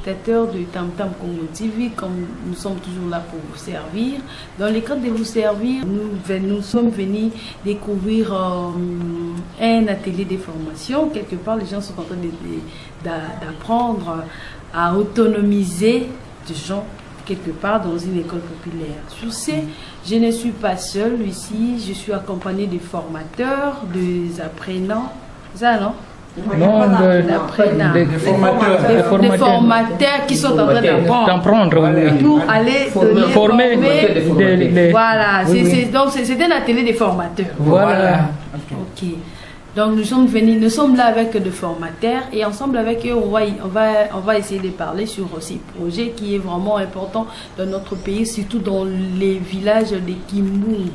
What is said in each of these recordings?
téléspectateurs de Tam Tam Congo TV, comme nous sommes toujours là pour vous servir. Dans le cadre de vous servir, nous sommes venus découvrir un atelier de formation. Quelque part, les gens sont en train d'apprendre à autonomiser des gens quelque part dans une école populaire. Sur ce, je ne suis pas seule ici, je suis accompagnée des formateurs, des apprenants. Ça, non? Non, des formateurs qui sont en train d'apprendre pour aller former. Voilà, donc c'est un atelier des formateurs. Voilà. Ok. Donc nous sommes là avec des formateurs et ensemble avec eux, on va essayer de parler sur ces projets qui est vraiment important dans notre pays, surtout dans les villages de Kimbungu.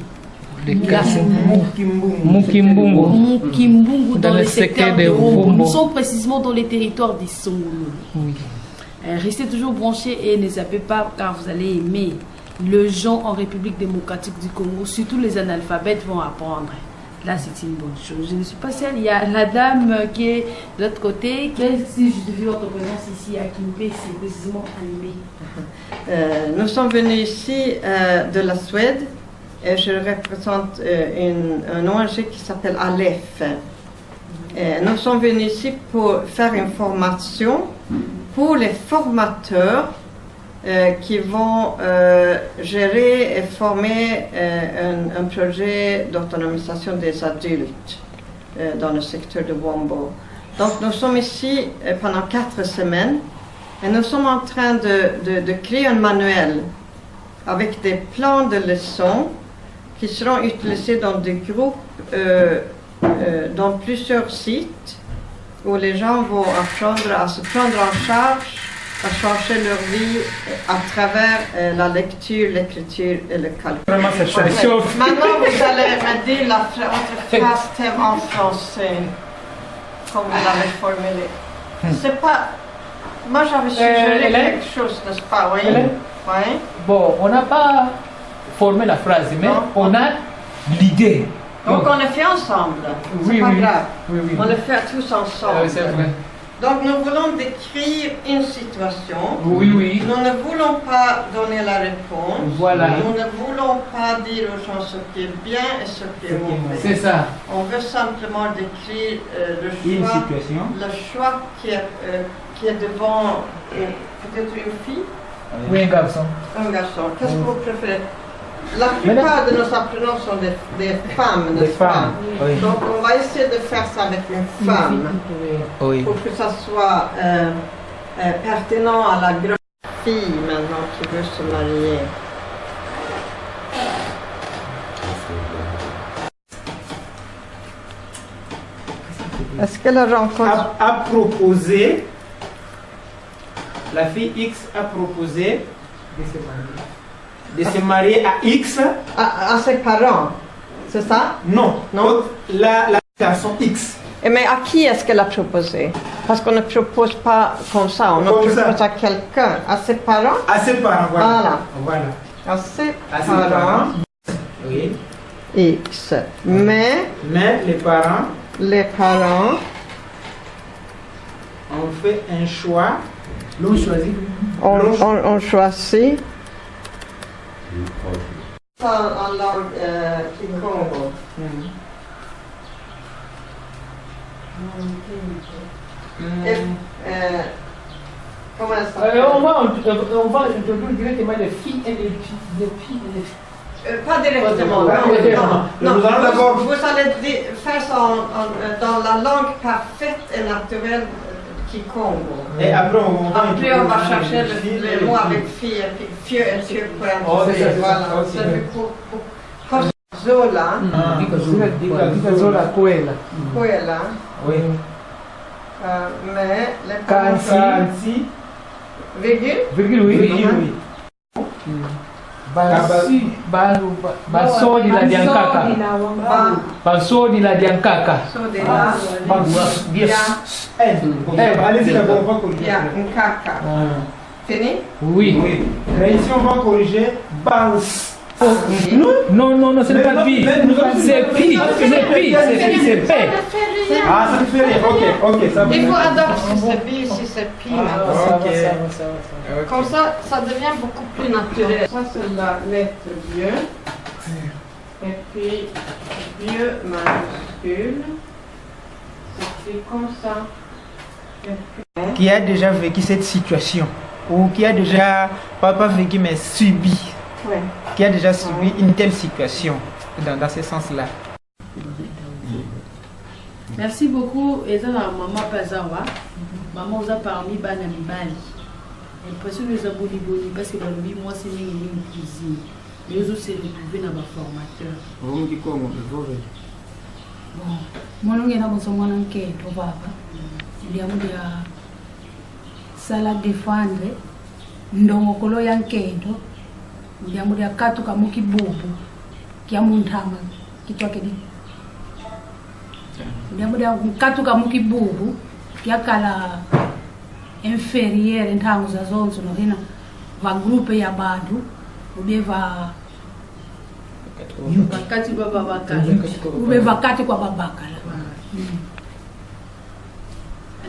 Mukimbungu dans le secteur de Rombo. Nous sommes précisément dans les territoires des Songolo. Oui. Restez toujours branchés et ne zappez pas car vous allez aimer. Les gens en République démocratique du Congo, surtout les analphabètes, vont apprendre. Là, c'est une bonne chose. Je ne suis pas seule. Il y a la dame qui est de l'autre côté. Si je devais votre présence ici à Kimbe, c'est précisément animé. Nous sommes venus ici de la Suède. Et je représente un ONG qui s'appelle Aleph. Nous sommes venus ici pour faire une formation pour les formateurs qui vont gérer et former un projet d'autonomisation des adultes dans le secteur de Wombo. Donc nous sommes ici pendant 4 semaines et nous sommes en train de créer un manuel avec des plans de leçons qui seront utilisés dans des groupes dans plusieurs sites où les gens vont apprendre à se prendre en charge, à changer leur vie à travers la lecture, l'écriture et le calcul. Maintenant, vous allez me dire votre phrase thème en français, comme vous l'avez formulé. C'est pas... Moi, j'avais suggéré quelque chose, n'est-ce pas? Oui. Oui. Bon, on n'a pas formé la phrase, mais non, on a l'idée. Donc on le fait ensemble. Oui, pas oui. grave. Oui, oui. On le fait tous ensemble. C'est vrai. Donc nous voulons décrire une situation. Oui, oui. Nous ne voulons pas donner la réponse. Voilà. Nous ne voulons pas dire aux gens ce qui est bien et ce qui est mauvais. C'est ça. On veut simplement décrire le choix qui est devant peut-être une fille. Oui, un garçon. Un garçon. Qu'est-ce que vous préférez? La plupart de nos apprenants sont des femmes, n'est-ce pas? Oui. Donc on va essayer de faire ça avec une femme, oui, pour que ça soit pertinent à la grande fille maintenant qui veut se marier. Est-ce que la rencontre a proposé, la fille X a proposé de se marier à X. À ses parents, c'est ça? Non, non. La garçon X. Mais à qui est-ce qu'elle a proposé? Parce qu'on ne propose pas comme ça, on propose à quelqu'un, à ses parents? À ses parents, voilà. À ses parents. Oui. X. Mais les parents ont fait un choix. On choisit en langue Kikongo. Comment ça s'appelle? On va introduire directement les filles et les filles. Pas directement, non. Vous allez faire ça dans la langue parfaite et naturelle Kikongo. Et après on va chercher le mot avec fille et puis fieu et fieu pour introduire. Voilà, c'est pour Zola. Zola Coela. Coela. Oui. Mais les parents. Virgule, oui. Basodi la diankaka. Basodi la diankaka. Allez-y d'abord, on va corriger. Nkaka. Fini? Oui. Mais ici on va corriger Bans. Non, ce n'est pas pi. C'est pi. C'est paix. Ah, ça fait rien. Ok, ça va. Il faut adapter si c'est pi, si c'est pi. Comme ça, ça devient beaucoup plus naturel. Ça, c'est la lettre Dieu. Et puis, Dieu majuscule. C'est comme ça. Qui a déjà vécu cette situation, ou qui a déjà, pas vécu, mais subi, Ouais. qui a déjà subi une telle situation, dans ce sens-là. Merci beaucoup. Et ça, la maman Pazawa. Maman vous a parmi Bana Mibali. L'impression que nous avons boni parce que dans le moi, c'est une cuisine. Mais nous aussi retrouver dans ma formateur. Bon, moi, je suis un enquête au papa. Il y a une salade de fandre, ndongokolo ya nkendo, il y a une katu kamuki bobo, qui a mon tama, qui toi qui dit. Il y a une katu kamuki bobo, qui a kala inférieur en tango za zonzo, no hina va groupe ya bandu, ou bien va Wakati baba wakala. ou bien va kati kwa babakala.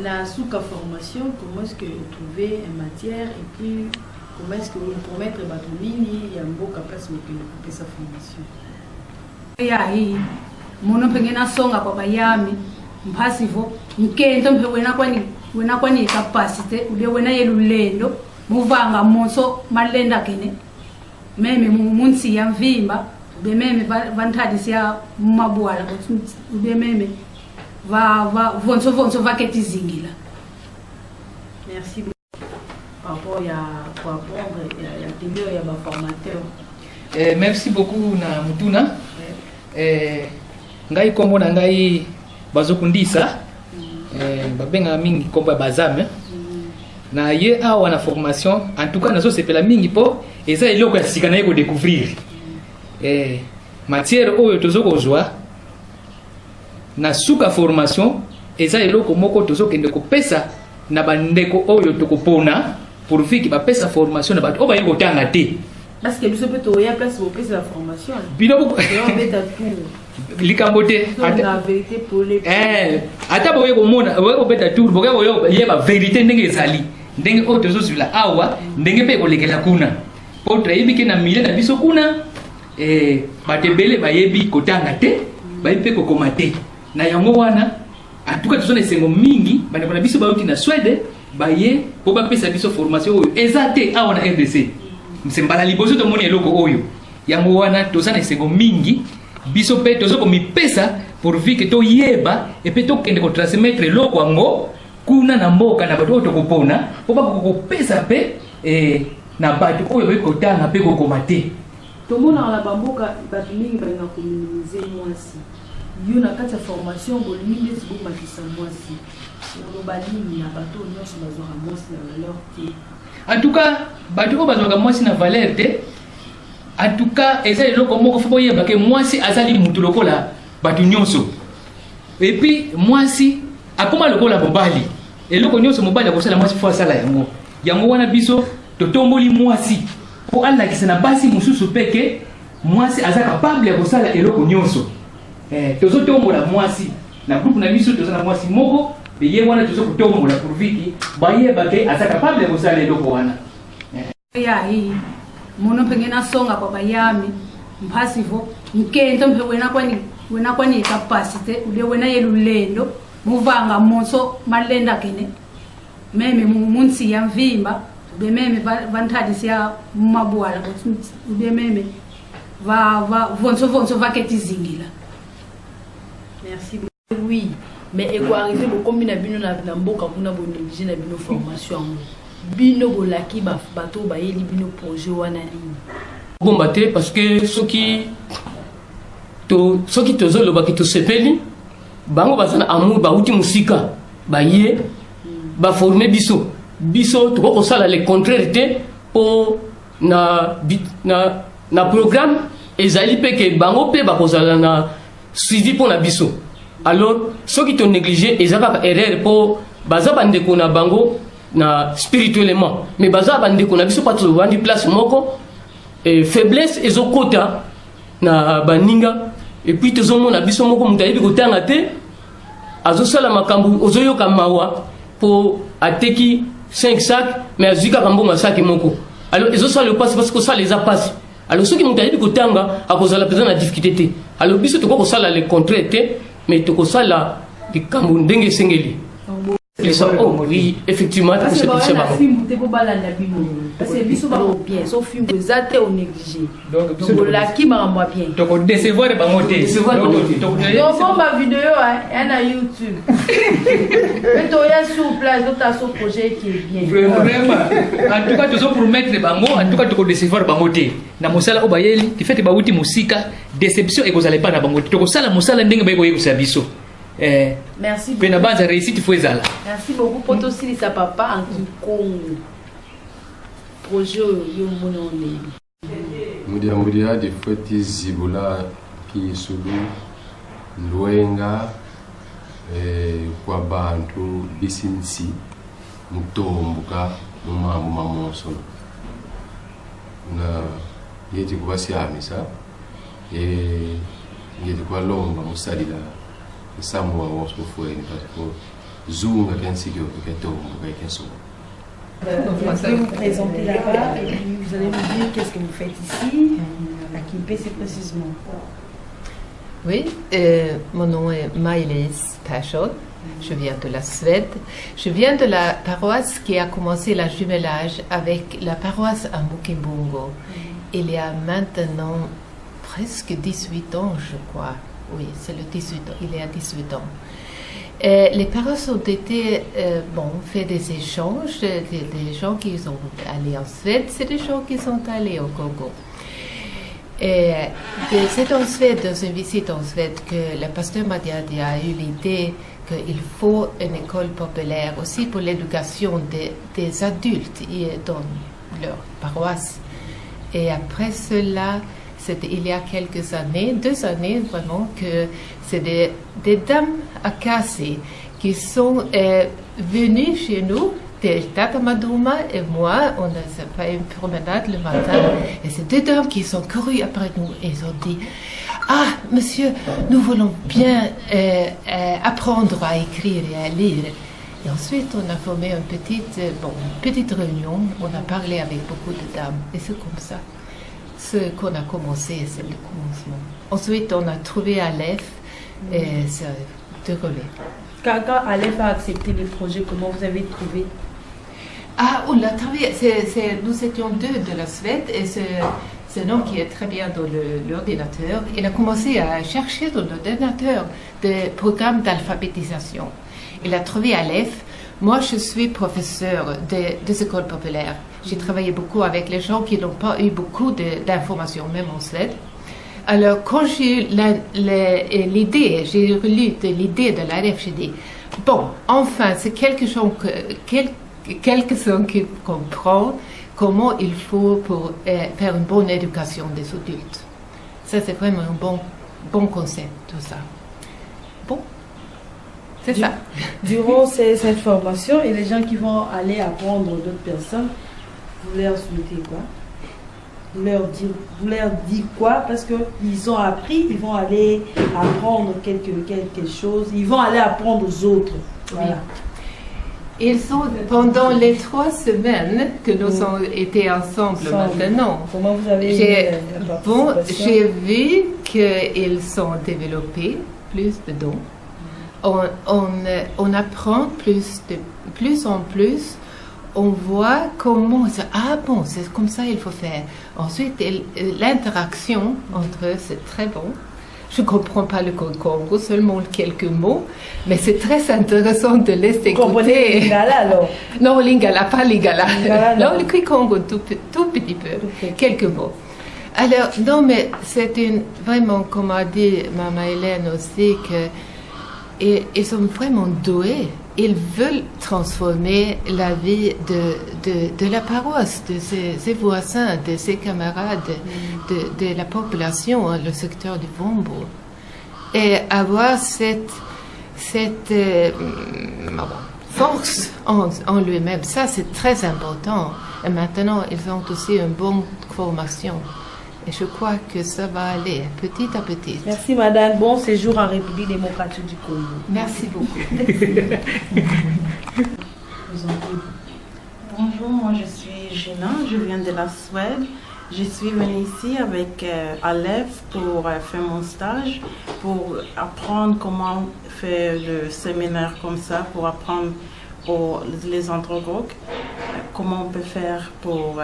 La souka formation, comment est-ce que vous trouvez une matière et puis comment est-ce que vous promettez Batumini et un beau capacité de couper sa formation. Ya hii muno pengena songa kwa bayami mpasivo nkento mpe wena kwani capacity ube wena yelulendo muvanga monso malenda kene meme munsi ya mvimba ube meme vantadisia mabwala ube meme va vonso vaketi zingila. Merci beaucoup. Par rapport à quoi apprendre, il y a des formateurs. Merci beaucoup na mutuna. Ngai kombo na ngai bazokundisa. Babenga mingi kombo ya bazame. Na ye awa na formation, en tout cas nazo sepela mingi po eza eloko ya sika na yeko découvrir. Matière oyo tozoko joa na suka formation eza eloko moko tozokende kopesa na bandeko oyo tokopona pour viki bapesa formation na bato oba yeko tanga te parce que biso peut oya place pour pesa la formation bino boko beta tout likambo te la vérité pour les ata boye ko mona boye ko beta tout boye ko yeba vérité ndenge ezali ndenge oyo tozozula awa ndenge pe ko lekela kuna po trayibi ke na mile na biso kuna batebele bayebi kotanga te bayipe ko komate na yango wana atuka tozona esengo mingi bana na biso bauti na Swede baye po bapesa biso formation oyo eza te awa na RDC msembala liboso to moni eloko oyo yango wana tozana esengo mingi biso pe tozoko mipesa pour vike to yeba et pe to kende ko transmettre eloko yango kuna na mboka na bato oyo tokopona po bakokopesa pe na bato oyo bekotanga pe kokomate tomona la bamboka bato mingi balinga kominimize mwasi yo na kati ya formation bolimi neti bomakisa mwasi lobalini na bato nyonso bazwaka mwasi na valeur te en tout cas bato oyo bazwaka mwasi na valeur te en tout cas eza eloko moko fo boyeba ke mwasi azali mutu lokola bato nyonso et puis mwasi akoma lokola mobali eloko nyonso mobali akosala mwasi fo asala yango wana biso totomboli mwasi po alakisa na basi mosusu peke mwasi aza capable ya kosala eloko nyonso tozotombola mwasi na groupe na biso tozana mwasi moko beye wana tozokotombola pour viki bayeba ke aza capable ya kosala eloko wana Ya hii muno pengena songa kwa bayami mpasivo nkento mpe wena kwani capacity ube wena yelulendo muvanga monso malenda kene meme munsi ya mvimba ube meme vantadisia mabwala ube meme vonso vaketi zingila. Merci beaucoup. Oui, mais il faut arriver au combien de bino na mboka kuna bonobije na bino formation bino bolaki bato ba yeli bino projet wana nini bomba te parce que soki tozolo baki to sepeli bango bazana amour ba uti musika ba ye ba former biso to ko sala le contraire te po na programme ezali peke bango pe ba kozala na suivi pour na biso. Alors ceux qui t'ont négligé ils avaient erreur pour baza bandeko na bango na spirituellement mais baza bandeko na biso pas to vandi place moko faiblesse ezokota na baninga et puis tozomona biso moko mutu ayebi kotanga te azosala makambo ozoyoka mawa po ateki 5 sacs mais azwi kaka mbongo saki moko alors ezosala lepasi parce que osala eza pasi alors soki mutu ayebi kotanga akozala mpenza na difficulté te alors biso tokoki kosala le contraire te mais tokosala likambo ndenge esengeli. Oui, effectivement, parce que c'est pas film pour balanda bino parce que biso ba bien so film zate on négligé donc la qui m'a moi bien donc décevoir ba moté donc ma vidéo est na YouTube mais toi ya sur place donc ta so projet qui est bien vraiment en tout cas toujours pour mettre bango en tout cas to décevoir ba moté na mosala o bayeli qui fait ba wuti musika déception et kozala pas na bango to sala mosala ndenge ba ko yeko biso. Merci beaucoup. Merci beaucoup pour tout aussi sa papa en Kikongo. Projet yo monone. Mudia de foti zibula ki sulu Lwenga kwa bantu bisinsi mutombuka mumamu mamoso na yeti kubasiamisa yeti kwa lomba musalila Samoa was before in particular Zoom against you Je vais vous présenter là-bas et puis vous allez me dire qu'est-ce que vous faites ici, à Kimpese précisément. Oui, mon nom est Maëlys Persson, je viens de la Suède. Je viens de la paroisse qui a commencé le jumelage avec la paroisse à Mukimbungo. Il y a maintenant presque 18 ans, je crois. Oui, c'est le 18 ans, il y a 18 ans. Les paroisses ont été, fait des échanges, des gens qui sont allés en Suède, c'est des gens qui sont allés au Congo. C'est en Suède, dans une visite en Suède, que le pasteur Madiadi a eu l'idée qu'il faut une école populaire aussi pour l'éducation des adultes dans leur paroisse. Et après cela, il y a quelques années, 2 années vraiment, que c'est des dames à Kassi qui sont venues chez nous, Tata Madouma et moi, on a fait une promenade le matin, et c'est 2 dames qui sont courues après nous et ils ont dit « Ah, monsieur, nous voulons bien apprendre à écrire et à lire. » Et ensuite, on a formé une petite réunion, on a parlé avec beaucoup de dames, et c'est comme ça. Ce qu'on a commencé, c'est le commencement. Ensuite, on a trouvé Aleph et ça a déroulé. Quand Aleph a accepté le projet, comment vous avez trouvé? Ah, on l'a trouvé. Nous étions 2 de la Suède et c'est un homme qui est très bien dans l'ordinateur. Il a commencé à chercher dans l'ordinateur des programmes d'alphabétisation. Il a trouvé Aleph. Moi, je suis professeur des écoles populaires. J'ai travaillé beaucoup avec les gens qui n'ont pas eu beaucoup d'informations, même en Suède. Alors, quand j'ai eu l'idée, j'ai relu l'idée de l'Aleph, j'ai dit, bon, enfin, c'est quelqu'un qui comprend comment il faut pour faire une bonne éducation des adultes. Ça, c'est vraiment un bon concept, tout ça. Bon. C'est ça. Durant cette formation, et les gens qui vont aller apprendre d'autres personnes, vous leur souhaitez quoi? Vous leur dites quoi? Parce qu'ils ont appris, ils vont aller apprendre quelque chose, ils vont aller apprendre aux autres. Voilà. Ils sont, pendant les 3 semaines que nous avons été ensemble maintenant, comment vous avez j'ai vu qu'ils sont développés plus de dons. On apprend plus en plus, on voit comment, c'est comme ça il faut faire. Ensuite, l'interaction entre eux, c'est très bon. Je ne comprends pas le Congo, seulement quelques mots, mais c'est très intéressant de les écouter. Vous comprenez le Lingala alors? Non, Lingala, pas Lingala. Non, le Congo, tout petit peu, quelques mots. Alors, non, mais c'est vraiment, comme a dit Maman Hélène aussi, ils sont vraiment doués. Ils veulent transformer la vie de la paroisse, de ses voisins, de ses camarades, de la population, le secteur du Vombo. force en lui-même. Ça, c'est très important. Et maintenant, ils ont aussi une bonne formation. Et je crois que ça va aller petit à petit. Merci madame. Bon séjour en République démocratique du Congo. Merci beaucoup. Bonjour, moi je suis Gina, je viens de la Suède. Je suis venue ici avec Aleph pour faire mon stage, pour apprendre comment faire le séminaire comme ça, pour apprendre pour les anthropologues, comment on peut faire pour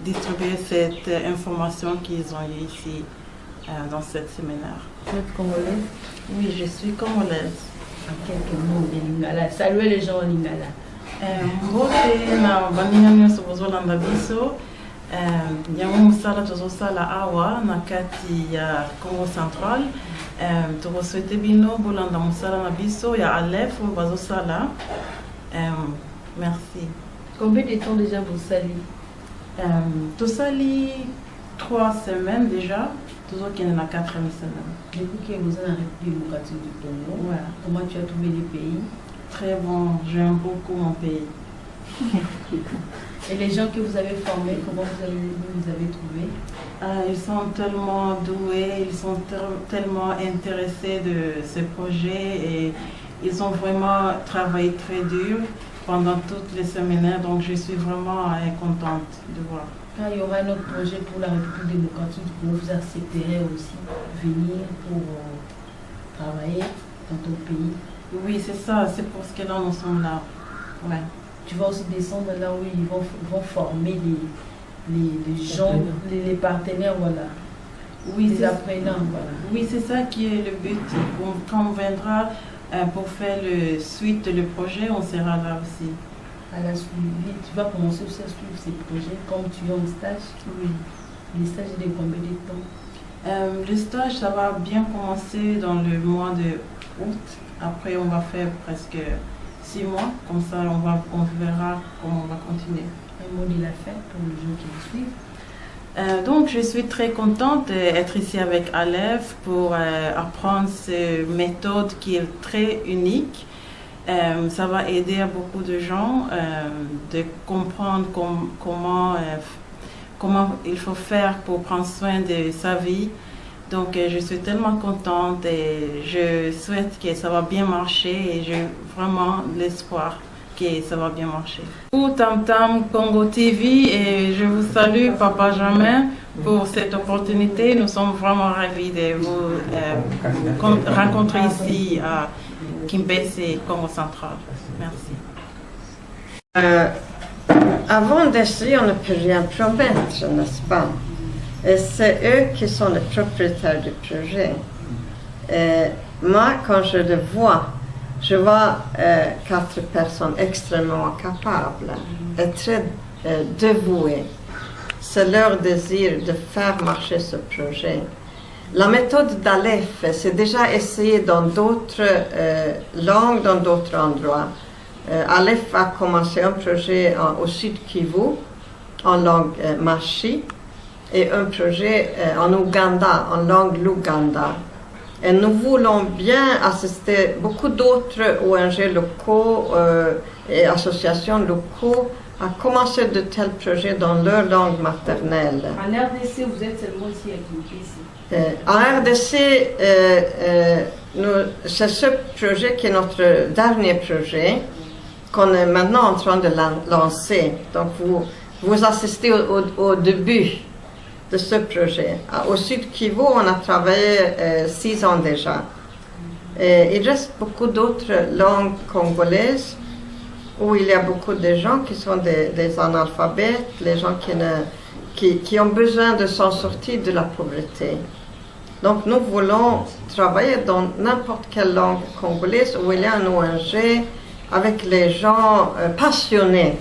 distribuer cette information qu'ils ont eu ici dans ce séminaire. Vous êtes congolaise? Oui, je suis congolaise. En quelques mots de Lingala. Saluez les gens en Lingala. Mbote na baninga nyonso bozolanda biso yango mosala tozosala awa na kati ya Congo Central. Tokoswete bino bolanda mosala na biso ya Aleph oyo bazosala. Merci. Combien de temps déjà vous salez? Tosali 3 semaines déjà. Tozokende na 4e semaine. Depuis que vous êtes en République démocratique du Congo, voilà. Comment tu as trouvé le pays? Très bon, j'aime beaucoup mon pays. Et les gens que vous avez formés, comment vous les avez trouvés? Ils sont tellement doués, ils sont tellement intéressés de ce projet et ils ont vraiment travaillé très dur pendant tous les séminaires, donc je suis vraiment contente de voir. Quand il y aura un autre projet pour la République démocratique du Congo, vous accepterez aussi venir pour travailler dans ton pays? Oui, c'est ça, c'est pour ce que là nous sommes là. Ouais. Tu vas aussi descendre là où ils vont former les gens, les partenaires, voilà. Oui, les apprenants, voilà. Oui, c'est ça qui est le but. Quand on viendra pour faire le suite le projet, on sera là aussi. À la suite, tu vas commencer aussi à suivre ces projets comme tu es en stage? Oui. Les stages de combien de temps? Le stage, ça va bien commencer dans le mois de août. Après, on va faire presque 6 mois. Comme ça, on verra comment on va continuer. Un mot de la fin pour les gens qui nous suivent. Donc, je suis très contente d'être ici avec Aleph pour apprendre cette méthode qui est très unique. Ça va aider à beaucoup de gens de comprendre comment il faut faire pour prendre soin de sa vie. Donc, je suis tellement contente et je souhaite que ça va bien marcher et j'ai vraiment l'espoir que ça va bien marcher. Pour Tam Tam Congo TV, et je vous salue, Papa Jamin, pour cette opportunité. Nous sommes vraiment ravis de vous rencontrer ici à Kimbese, Congo Central. Merci. Avant d'essayer, on ne peut rien promettre, n'est-ce pas? Et c'est eux qui sont les propriétaires du projet. Et moi, quand je le vois, je vois 4 personnes extrêmement capables et très dévouées. C'est leur désir de faire marcher ce projet. La méthode d'Aleph, c'est déjà essayé dans d'autres langues, dans d'autres endroits. Aleph a commencé un projet au sud Kivu, en langue Mashi, et un projet en Ouganda, en langue Luganda. Et nous voulons bien assister beaucoup d'autres ONG locaux et associations locaux à commencer de tels projets dans leur langue maternelle. En RDC, vous êtes seulement ici à Kimbese? En RDC, c'est ce projet qui est notre dernier projet qu'on est maintenant en train de lancer. Donc vous assistez au début de ce projet. Au Sud Kivu, on a travaillé 6 ans déjà. Et il reste beaucoup d'autres langues congolaises où il y a beaucoup de gens qui sont des analphabètes, les gens qui ont besoin de s'en sortir de la pauvreté. Donc nous voulons travailler dans n'importe quelle langue congolaise où il y a un ONG avec les gens passionnés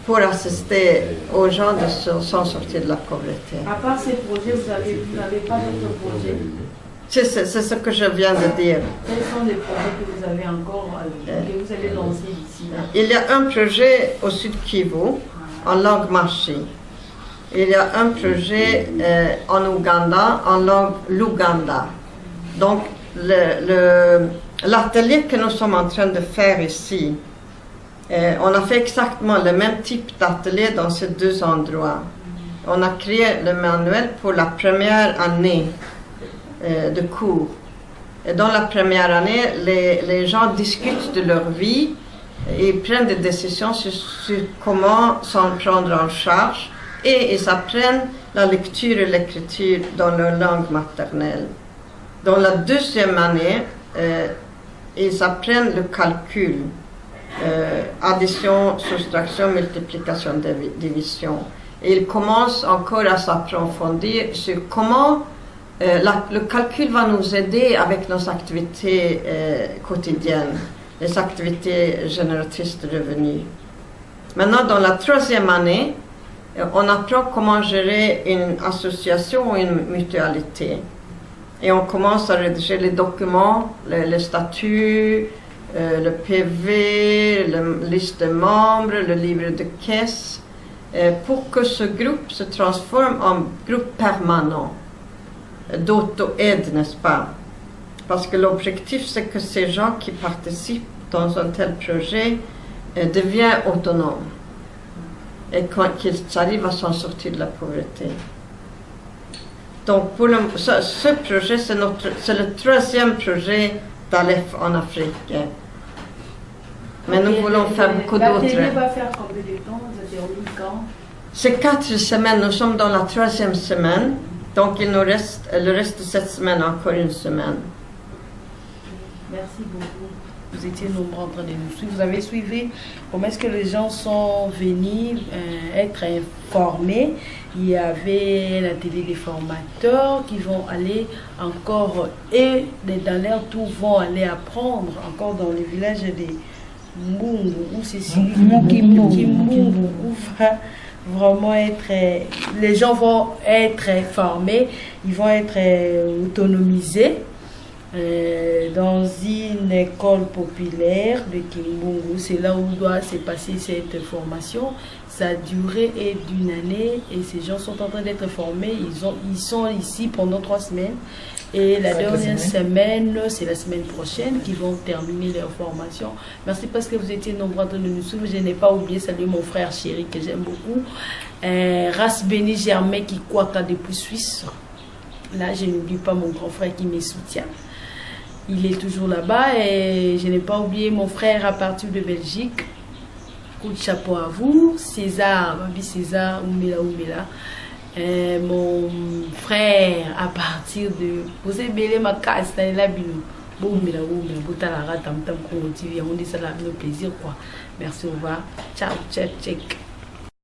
pour assister aux gens de s'en sortir de la pauvreté. À part ces projets, vous n'avez pas d'autres projets? C'est ce que je viens de dire. Quels sont les projets que vous avez encore, que vous allez lancer ici? Il y a un projet au Sud Kivu, en langue Mashi. Il y a un projet en Ouganda, en langue Luganda. Donc, l'atelier que nous sommes en train de faire ici, On a fait exactement le même type d'atelier dans ces deux endroits. On a créé le manuel pour la première année de cours. Et dans la première année, les gens discutent de leur vie et prennent des décisions sur comment s'en prendre en charge, et ils apprennent la lecture et l'écriture dans leur langue maternelle. Dans la deuxième année, ils apprennent le calcul, addition, soustraction, multiplication, division. Et ils commencent encore à s'approfondir sur comment le calcul va nous aider avec nos activités quotidiennes, les activités génératrices de revenus. Maintenant, dans la troisième année, on apprend comment gérer une association ou une mutualité. Et on commence à rédiger les documents, les statuts, le PV, la liste de membres, le livre de caisse, pour que ce groupe se transforme en groupe permanent d'auto-aide, n'est-ce pas? Parce que l'objectif, c'est que ces gens qui participent dans un tel projet deviennent autonomes et qu'ils arrivent à s'en sortir de la pauvreté. Donc, ce projet, c'est le troisième projet d'Aleph en Afrique. Mais nous voulons faire beaucoup d'autres. L'atelier va faire combien de temps? C'est 4 semaines. Nous sommes dans la 3e semaine. Donc, il nous reste le reste de cette semaine, encore une semaine. Merci beaucoup. Vous étiez nombreux en train de nous suivre. Vous avez suivi comment est-ce que les gens sont venus être informés. Il y avait un atelier des formateurs qui vont aller encore, et dans leur tour vont aller apprendre encore dans le village des Mbungu, où c'est Mukimbu, où va vraiment être, les gens vont être formés, ils vont être autonomisés dans une école populaire de Kimbungu. C'est là où doit se passer cette formation. Sa durée est d'une année et ces gens sont en train d'être formés. Ils sont ici pendant 3 semaines. Et la dernière semaine, c'est la semaine prochaine qu'ils vont terminer leur formation. Merci parce que vous étiez nombreux de nous suivre. Je n'ai pas oublié saluer mon frère chéri que j'aime beaucoup. Race Béni Germain qui croit depuis Suisse. Là, je n'oublie pas mon grand frère qui me soutient. Il est toujours là-bas et je n'ai pas oublié mon frère à partir de Belgique. Coup de chapeau à vous. César, ma vie César, Oumela. Mon frère à partir de vous avez belé ma casse là bino bon mais là où mais botala tam tam ko TV on dit ça là le plaisir quoi. Merci, au revoir, ciao, check.